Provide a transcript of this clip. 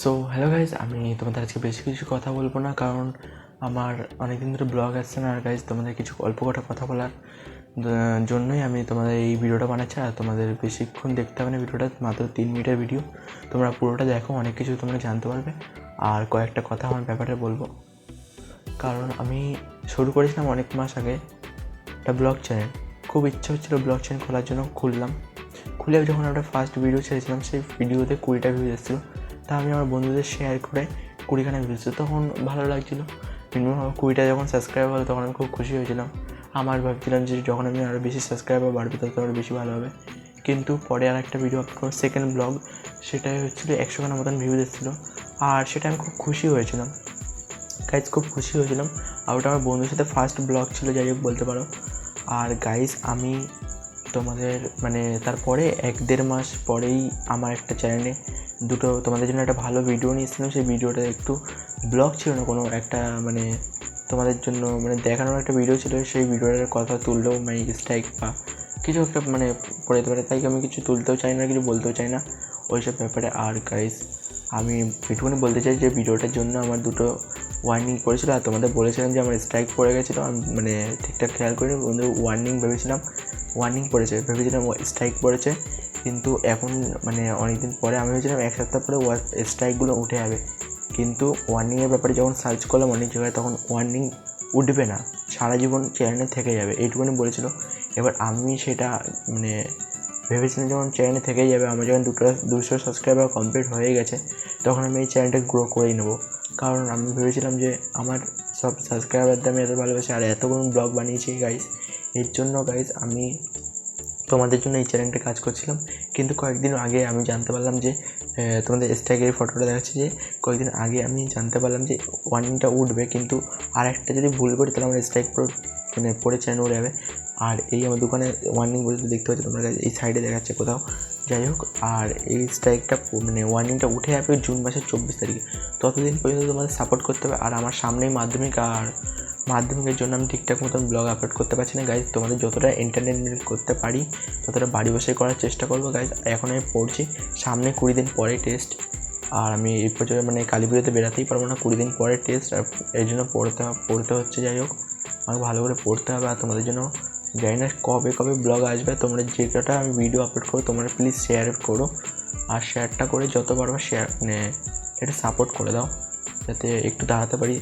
So hello guys, আমি তোমাদের আজকে বেশি কিছু কথা বলবো না, কারণ আমার অনেক দিন ধরে ব্লগ আসছে না। আর গাইজ, তোমাদের কিছু অল্প কথা বলার জন্যই আমি তোমাদের এই ভিডিওটা বানাচ্ছি। আর তোমাদের বেশিক্ষণ দেখতে হবে না, ভিডিওটা মাত্র 3 মিনিটের ভিডিও। তোমরা পুরোটা দেখো, অনেক কিছু তোমরা জানতে পারবে। আর কয়েকটা কথা আমার ব্যাপারে বলবো, কারণ আমি শুরু করেছিলাম অনেক মাস আগে একটা ব্লগ চ্যানেল। খুব ইচ্ছা হচ্ছিলো ব্লগ চ্যানেল খোলার জন্য, খুলে যখন একটা ফার্স্ট ভিডিও ছেড়েছিলাম, সেই ভিডিওতে 20টা ভিউজ এসেছিলো। তা আমি আমার বন্ধুদের শেয়ার করে 20খানা ভিউজ, তখন ভালো লাগছিলো। মিনিমাম 20টা যখন সাবস্ক্রাইবার হলো, তখন আমি খুব খুশি হয়েছিলাম। আমার ভাবছিলাম যে যখন আমি আরও বেশি সাবস্ক্রাইবার বাড়বে, তত আরও বেশি ভালো হবে। কিন্তু পরে আর একটা ভিডিও আপলোড, সেকেন্ড ব্লগ, সেটাই হচ্ছিলো 100খানা মতন ভিউজ এসেছিলো। আর সেটা আমি খুব খুশি হয়েছিলাম গাইজ, খুব খুশি হয়েছিলাম। আর ওটা আমার বন্ধুর সাথে ফার্স্ট ব্লগ ছিল, যাই হোক বলতে পারো। আর গাইজ, আমি তোমাদের তারপরে 1-1.5 মাস পরেই আমার একটা চ্যানেলে তোমাদের জন্য একটা ভালো ভিডিও নিয়ে এসেছিলাম। সেই ভিডিওটা একটু ব্লগ ছিল না, কোনো একটা তোমাদের জন্য দেখানোর একটা ভিডিও ছিল। সেই ভিডিওটার কথা তুললেও মাইক স্ট্রাইক বা কিছু একটা পড়ে যেতে পারে, তাই আমি কিছু তুলতেও চাই না, কিছু বলতেও চাই না ওইসব ব্যাপারে। আর গাইজ, আমি এটুকুনি বলতে চাই যে ভিডিওটার জন্য আমার 2টো ওয়ার্নিং পড়েছিল। আর তোমাদের বলেছিলাম যে আমার স্ট্রাইক পড়ে গেছিলো, আমি ঠিকঠাক খেয়াল করিনি। ওয়ার্নিং ভেবেছিলাম স্ট্রাইক পড়েছে। কিন্তু এখন অনেক দিন পরে আমি ভেবেছিলাম 1 সপ্তাহ পরে স্ট্রাইকগুলো উঠে যাবে। কিন্তু ওয়ার্নিংয়ের ব্যাপারে যখন সার্চ করলাম অনেক জায়গায়, তখন ওয়ার্নিং উঠবে না, সারা জীবন চ্যানেলে থেকে যাবে, এইটুকুনি বলেছিল। এবার আমি সেটা ভেবেছিলাম যখন চ্যানেলে থেকেই যাবে, আমার যখন 200 সাবস্ক্রাইবার কমপ্লিট হয়ে গেছে, তখন আমি এই চ্যানেলটা গ্রো করেই নেবো। কারণ আমি ভেবেছিলাম যে আমার সব সাবস্ক্রাইবারদের আমি এত ভালোবাসি, আর এতগুলো ব্লগ বানিয়েছি গাইজ। এর জন্য গাইজ আমি তোমাদের জন্য এই চ্যানেলটা কাজ করছিলাম। কিন্তু কয়েকদিন আগে আমি জানতে পারলাম যে তোমাদের স্ট্রাইকের ফটোটা দেখাচ্ছে, যে কয়েকদিন আগে আমি জানতে পারলাম যে ওয়ার্নিংটা উঠবে, কিন্তু আর একটা যদি ভুল করি তাহলে আমার স্ট্রাইক পরে চ্যানেল উঠে যাবে। আর এই আমার দোকানে ওয়ার্নিং বলতে দেখতে পাচ্ছি তোমরা, এই সাইডে দেখাচ্ছে কোথাও, যাই হোক। আর এই স্ট্রাইকটা ওয়ার্নিংটা উঠে যাবে জুন মাসের 24 তারিখে। ততদিন পর্যন্ত তোমাদের সাপোর্ট করতে হবে। আর আমার সামনেই মাধ্যমিকের জন্য আমি ঠিকঠাক মতন ব্লগ আপলোড করতে পারছি না গাইজ। তোমাদের যতটা এন্টারটেনমেন্ট করতে পারি ততটা বাড়ি বসে করার চেষ্টা করবো গাইজ। এখন আমি পড়ছি, সামনে 20 দিন পরে টেস্ট। আর আমি এই পর্যন্ত কালী পুজোতে বেরাতেই পারবো না, 20 দিন পরে টেস্ট। আর এই জন্য পড়তে হচ্ছে। যাই হোক, আমাকে ভালো করে পড়তে হবে। আর তোমাদের জন্য জানি না কবে ব্লগ আসবে। তোমরা যেটা আমি ভিডিও আপলোড করো, তোমরা প্লিজ শেয়ার করো। আর শেয়ারটা করে যত পারবে এটা সাপোর্ট করে দাও, যাতে একটু দাঁড়াতে পারি।